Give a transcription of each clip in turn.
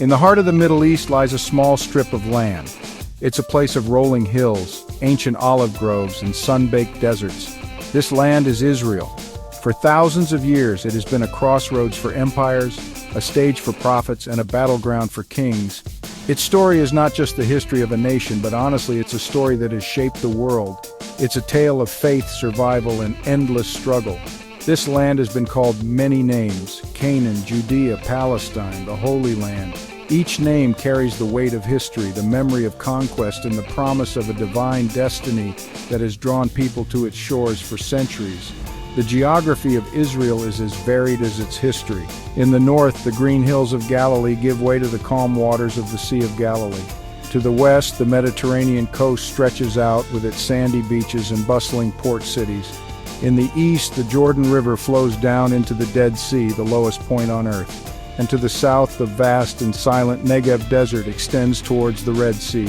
In the heart of the Middle East lies a small strip of land. It's a place of rolling hills, ancient olive groves, and sun-baked deserts. This land is Israel. For thousands of years, it has been a crossroads for empires, a stage for prophets, and a battleground for kings. Its story is not just the history of a nation, but honestly, it's a story that has shaped the world. It's a tale of faith, survival, and endless struggle. This land has been called many names: Canaan, Judea, Palestine, the Holy Land. Each name carries the weight of history, the memory of conquest, and the promise of a divine destiny that has drawn people to its shores for centuries. The geography of Israel is as varied as its history. In the north, the green hills of Galilee give way to the calm waters of the Sea of Galilee. To the west, the Mediterranean coast stretches out with its sandy beaches and bustling port cities. In the east, the Jordan River flows down into the Dead Sea, the lowest point on earth. And to the south, the vast and silent Negev Desert extends towards the Red Sea.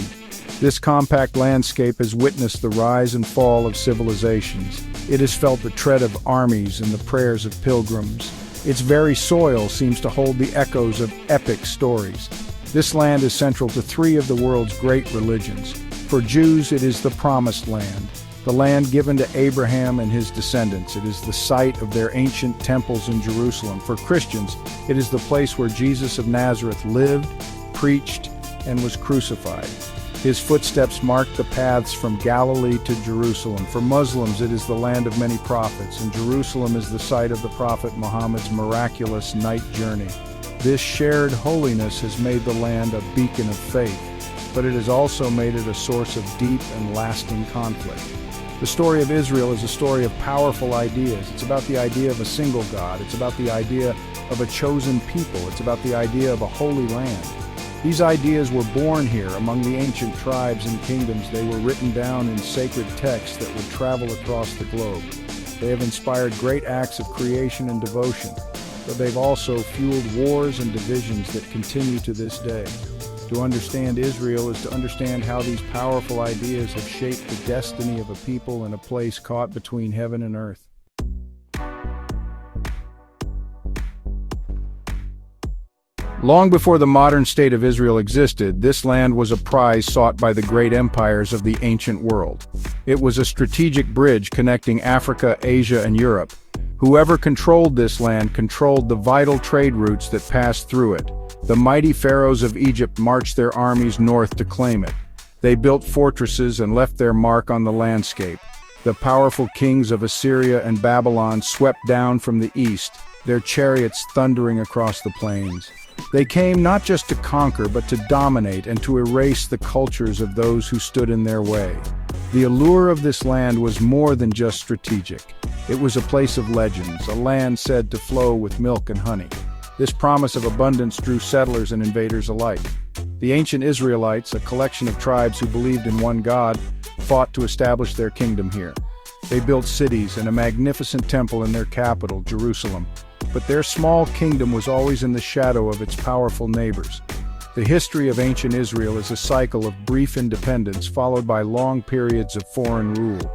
This compact landscape has witnessed the rise and fall of civilizations. It has felt the tread of armies and the prayers of pilgrims. Its very soil seems to hold the echoes of epic stories. This land is central to three of the world's great religions. For Jews, it is the Promised Land, the land given to Abraham and his descendants. It is the site of their ancient temples in Jerusalem. For Christians, it is the place where Jesus of Nazareth lived, preached, and was crucified. His footsteps marked the paths from Galilee to Jerusalem. For Muslims, it is the land of many prophets, and Jerusalem is the site of the Prophet Muhammad's miraculous night journey. This shared holiness has made the land a beacon of faith, but it has also made it a source of deep and lasting conflict. The story of Israel is a story of powerful ideas. It's about the idea of a single God. It's about the idea of a chosen people. It's about the idea of a holy land. These ideas were born here among the ancient tribes and kingdoms. They were written down in sacred texts that would travel across the globe. They have inspired great acts of creation and devotion, but they've also fueled wars and divisions that continue to this day. To understand Israel is to understand how these powerful ideas have shaped the destiny of a people in a place caught between heaven and earth. Long before the modern state of Israel existed, this land was a prize sought by the great empires of the ancient world. It was a strategic bridge connecting Africa, Asia, and Europe. Whoever controlled this land controlled the vital trade routes that passed through it. The mighty pharaohs of Egypt marched their armies north to claim it. They built fortresses and left their mark on the landscape. The powerful kings of Assyria and Babylon swept down from the east, their chariots thundering across the plains. They came not just to conquer, but to dominate and to erase the cultures of those who stood in their way. The allure of this land was more than just strategic. It was a place of legends, a land said to flow with milk and honey. This promise of abundance drew settlers and invaders alike. The ancient Israelites, a collection of tribes who believed in one God, fought to establish their kingdom here. They built cities and a magnificent temple in their capital, Jerusalem. But their small kingdom was always in the shadow of its powerful neighbors. The history of ancient Israel is a cycle of brief independence followed by long periods of foreign rule.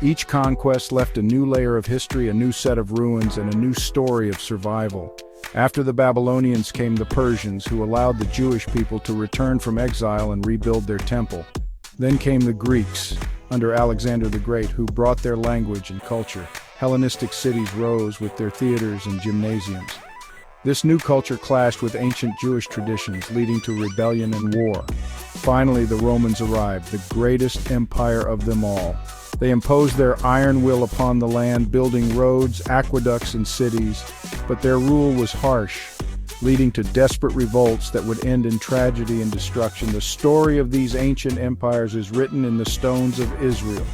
Each conquest left a new layer of history, a new set of ruins, and a new story of survival. After the Babylonians came the Persians, who allowed the Jewish people to return from exile and rebuild their temple. Then came the Greeks, under Alexander the Great, who brought their language and culture. Hellenistic cities rose with their theaters and gymnasiums. This new culture clashed with ancient Jewish traditions, leading to rebellion and war. Finally, the Romans arrived, the greatest empire of them all. They imposed their iron will upon the land, building roads, aqueducts, and cities, but their rule was harsh, leading to desperate revolts that would end in tragedy and destruction. The story of these ancient empires is written in the stones of Israel.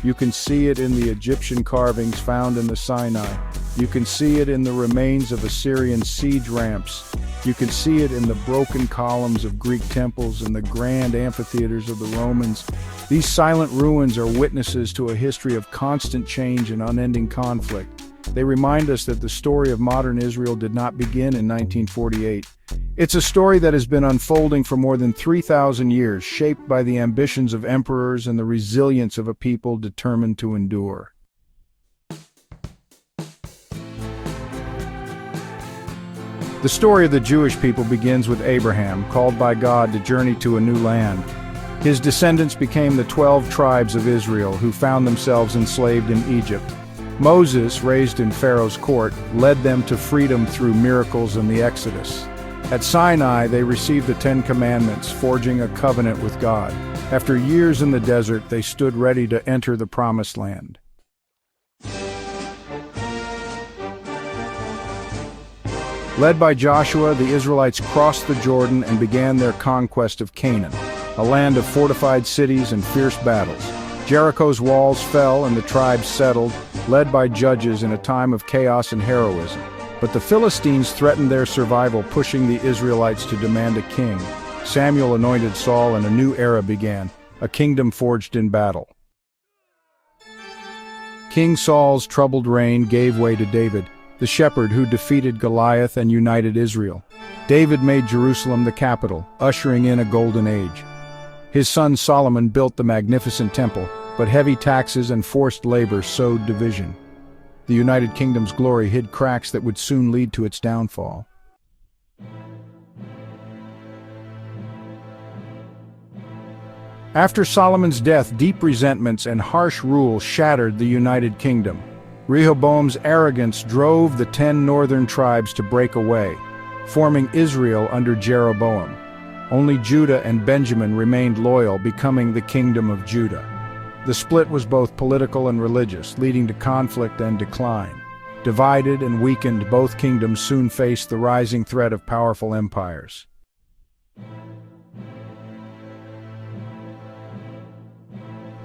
You can see it in the Egyptian carvings found in the Sinai. You can see it in the remains of Assyrian siege ramps. You can see it in the broken columns of Greek temples and the grand amphitheaters of the Romans. These silent ruins are witnesses to a history of constant change and unending conflict. They remind us that the story of modern Israel did not begin in 1948. It's a story that has been unfolding for more than 3,000 years, shaped by the ambitions of emperors and the resilience of a people determined to endure. The story of the Jewish people begins with Abraham, called by God to journey to a new land. His descendants became the 12 tribes of Israel, who found themselves enslaved in Egypt. Moses, raised in Pharaoh's court, led them to freedom through miracles and the Exodus. At Sinai, they received the 10 Commandments, forging a covenant with God. After years in the desert, they stood ready to enter the Promised Land. Led by Joshua, the Israelites crossed the Jordan and began their conquest of Canaan, a land of fortified cities and fierce battles. Jericho's walls fell and the tribes settled, led by judges in a time of chaos and heroism. But the Philistines threatened their survival, pushing the Israelites to demand a king. Samuel anointed Saul and a new era began, a kingdom forged in battle. King Saul's troubled reign gave way to David, the shepherd who defeated Goliath and united Israel. David made Jerusalem the capital, ushering in a golden age. His son Solomon built the magnificent temple, but heavy taxes and forced labor sowed division. The United Kingdom's glory hid cracks that would soon lead to its downfall. After Solomon's death, deep resentments and harsh rule shattered the United Kingdom. Rehoboam's arrogance drove the 10 northern tribes to break away, forming Israel under Jeroboam. Only Judah and Benjamin remained loyal, becoming the Kingdom of Judah. The split was both political and religious, leading to conflict and decline. Divided and weakened, both kingdoms soon faced the rising threat of powerful empires.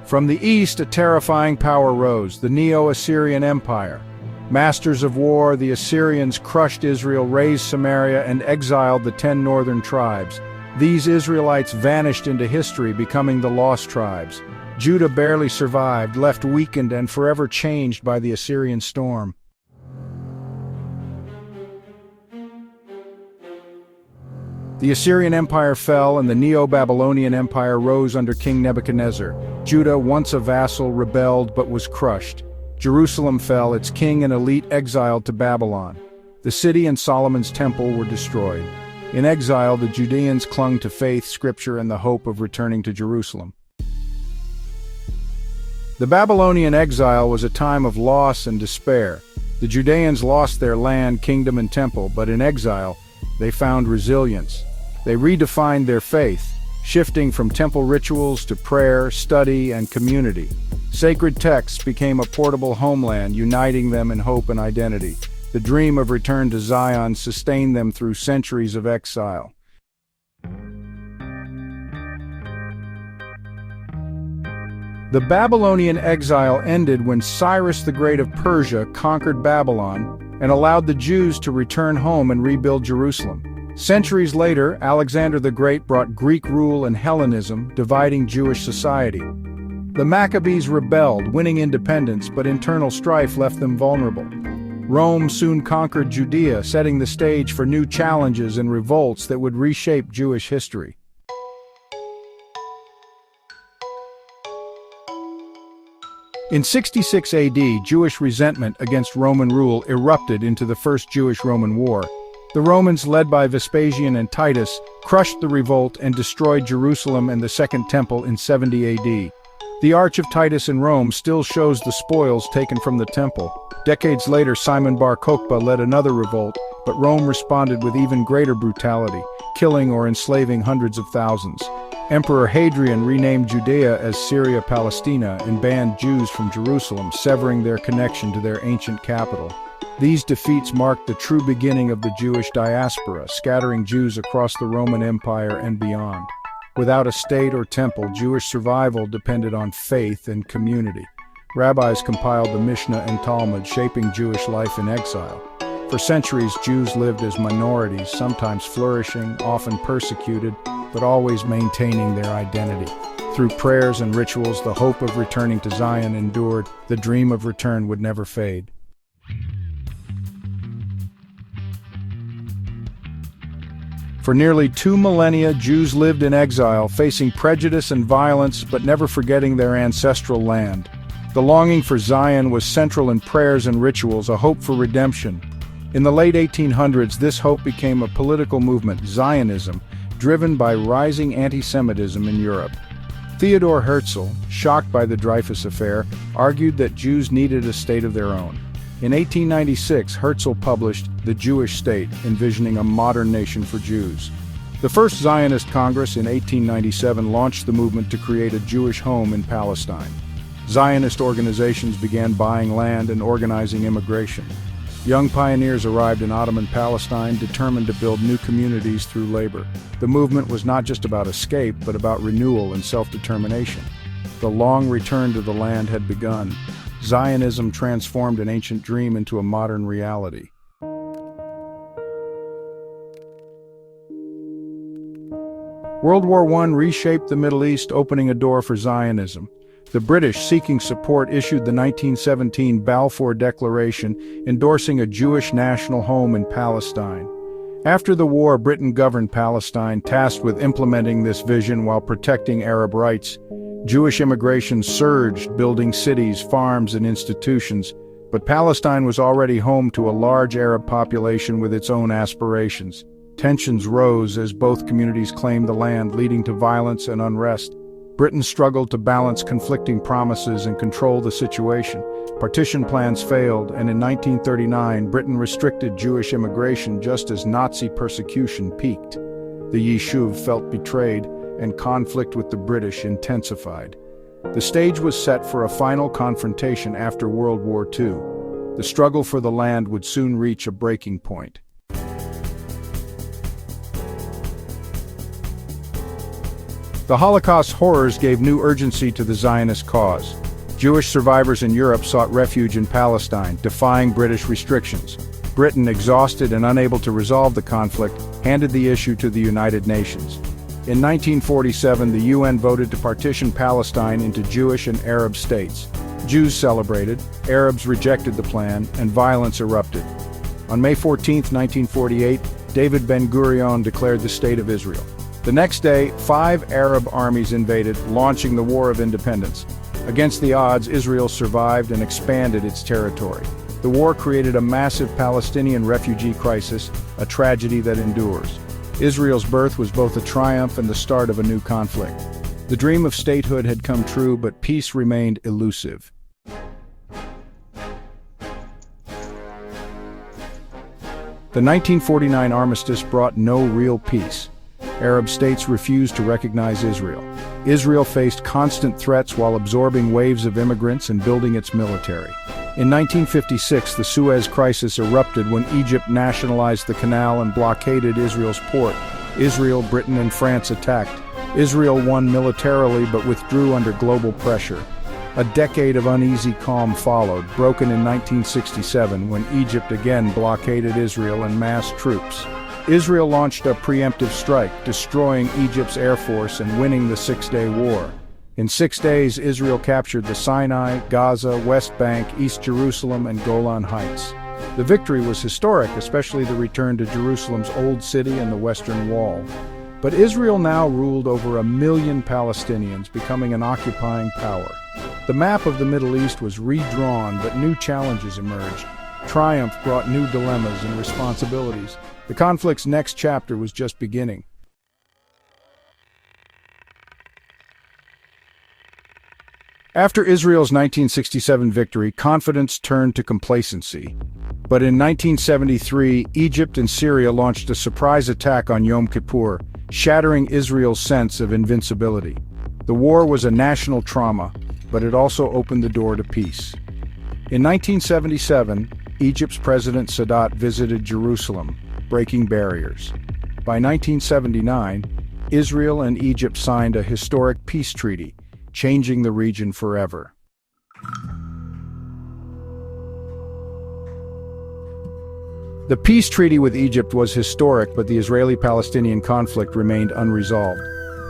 From the east, a terrifying power rose, the Neo-Assyrian Empire. Masters of war, the Assyrians crushed Israel, razed Samaria, and exiled the 10 northern tribes. These Israelites vanished into history, becoming the lost tribes. Judah barely survived, left weakened and forever changed by the Assyrian storm. The Assyrian Empire fell and the Neo-Babylonian Empire rose under King Nebuchadnezzar. Judah, once a vassal, rebelled but was crushed. Jerusalem fell, its king and elite exiled to Babylon. The city and Solomon's temple were destroyed. In exile, the Judeans clung to faith, scripture, and the hope of returning to Jerusalem. The Babylonian exile was a time of loss and despair. The Judeans lost their land, kingdom, and temple, but in exile, they found resilience. They redefined their faith, shifting from temple rituals to prayer, study, and community. Sacred texts became a portable homeland, uniting them in hope and identity. The dream of return to Zion sustained them through centuries of exile. The Babylonian exile ended when Cyrus the Great of Persia conquered Babylon and allowed the Jews to return home and rebuild Jerusalem. Centuries later, Alexander the Great brought Greek rule and Hellenism, dividing Jewish society. The Maccabees rebelled, winning independence, but internal strife left them vulnerable. Rome soon conquered Judea, setting the stage for new challenges and revolts that would reshape Jewish history. In 66 AD, Jewish resentment against Roman rule erupted into the First Jewish-Roman War. The Romans, led by Vespasian and Titus, crushed the revolt and destroyed Jerusalem and the Second Temple in 70 AD. The Arch of Titus in Rome still shows the spoils taken from the temple. Decades later, Simon Bar Kokhba led another revolt, but Rome responded with even greater brutality, killing or enslaving hundreds of thousands. Emperor Hadrian renamed Judea as Syria Palestina and banned Jews from Jerusalem, severing their connection to their ancient capital. These defeats marked the true beginning of the Jewish diaspora, scattering Jews across the Roman Empire and beyond. Without a state or temple, Jewish survival depended on faith and community. Rabbis compiled the Mishnah and Talmud, shaping Jewish life in exile. For centuries, Jews lived as minorities, sometimes flourishing, often persecuted, but always maintaining their identity. Through prayers and rituals, the hope of returning to Zion endured. The dream of return would never fade. For nearly 2 millennia, Jews lived in exile, facing prejudice and violence, but never forgetting their ancestral land. The longing for Zion was central in prayers and rituals, a hope for redemption. In the late 1800s, this hope became a political movement, Zionism, driven by rising anti-Semitism in Europe. Theodor Herzl, shocked by the Dreyfus Affair, argued that Jews needed a state of their own. In 1896, Herzl published The Jewish State, envisioning a modern nation for Jews. The first Zionist Congress in 1897 launched the movement to create a Jewish home in Palestine. Zionist organizations began buying land and organizing immigration. Young pioneers arrived in Ottoman Palestine, determined to build new communities through labor. The movement was not just about escape, but about renewal and self-determination. The long return to the land had begun. Zionism transformed an ancient dream into a modern reality. World War I reshaped the Middle East, opening a door for Zionism. The British, seeking support, issued the 1917 Balfour Declaration, endorsing a Jewish national home in Palestine. After the war, Britain governed Palestine, tasked with implementing this vision while protecting Arab rights. Jewish immigration surged, building cities, farms, and institutions. But Palestine was already home to a large Arab population with its own aspirations. Tensions rose as both communities claimed the land, leading to violence and unrest. Britain struggled to balance conflicting promises and control the situation. Partition plans failed, and in 1939, Britain restricted Jewish immigration just as Nazi persecution peaked. The Yishuv felt betrayed, and conflict with the British intensified. The stage was set for a final confrontation after World War II. The struggle for the land would soon reach a breaking point. The Holocaust's horrors gave new urgency to the Zionist cause. Jewish survivors in Europe sought refuge in Palestine, defying British restrictions. Britain, exhausted and unable to resolve the conflict, handed the issue to the United Nations. In 1947, the UN voted to partition Palestine into Jewish and Arab states. Jews celebrated, Arabs rejected the plan, and violence erupted. On May 14, 1948, David Ben-Gurion declared the State of Israel. The next day, 5 Arab armies invaded, launching the War of Independence. Against the odds, Israel survived and expanded its territory. The war created a massive Palestinian refugee crisis, a tragedy that endures. Israel's birth was both a triumph and the start of a new conflict. The dream of statehood had come true, but peace remained elusive. The 1949 armistice brought no real peace. Arab states refused to recognize Israel. Israel faced constant threats while absorbing waves of immigrants and building its military. In 1956, the Suez Crisis erupted when Egypt nationalized the canal and blockaded Israel's port. Israel, Britain, and France attacked. Israel won militarily but withdrew under global pressure. A decade of uneasy calm followed, broken in 1967 when Egypt again blockaded Israel and massed troops. Israel launched a preemptive strike, destroying Egypt's air force and winning the Six-Day War. In 6 days, Israel captured the Sinai, Gaza, West Bank, East Jerusalem, and Golan Heights. The victory was historic, especially the return to Jerusalem's Old City and the Western Wall. But Israel now ruled over 1 million Palestinians, becoming an occupying power. The map of the Middle East was redrawn, but new challenges emerged. Triumph brought new dilemmas and responsibilities. The conflict's next chapter was just beginning. After Israel's 1967 victory, confidence turned to complacency. But in 1973, Egypt and Syria launched a surprise attack on Yom Kippur, shattering Israel's sense of invincibility. The war was a national trauma, but it also opened the door to peace. In 1977, Egypt's President Sadat visited Jerusalem, breaking barriers. By 1979, Israel and Egypt signed a historic peace treaty, changing the region forever. The peace treaty with Egypt was historic, but the Israeli-Palestinian conflict remained unresolved.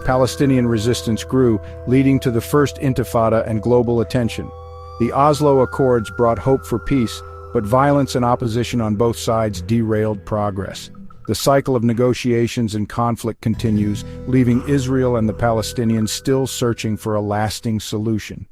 Palestinian resistance grew, leading to the First Intifada and global attention. The Oslo Accords brought hope for peace, but violence and opposition on both sides derailed progress. The cycle of negotiations and conflict continues, leaving Israel and the Palestinians still searching for a lasting solution.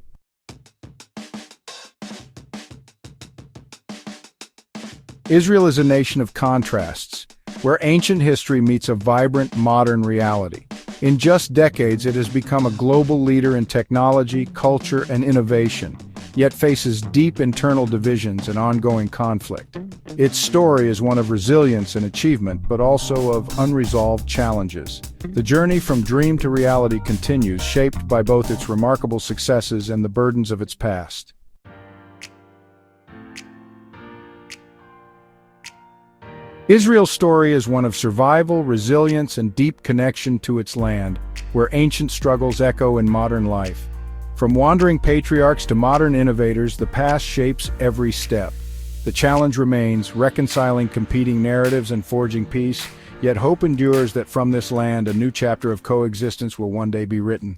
Israel is a nation of contrasts, where ancient history meets a vibrant modern reality. In just decades, it has become a global leader in technology, culture, and innovation, yet faces deep internal divisions and ongoing conflict. Its story is one of resilience and achievement, but also of unresolved challenges. The journey from dream to reality continues, shaped by both its remarkable successes and the burdens of its past. Israel's story is one of survival, resilience, and deep connection to its land, where ancient struggles echo in modern life. From wandering patriarchs to modern innovators, the past shapes every step. The challenge remains, reconciling competing narratives and forging peace, yet hope endures that from this land a new chapter of coexistence will one day be written.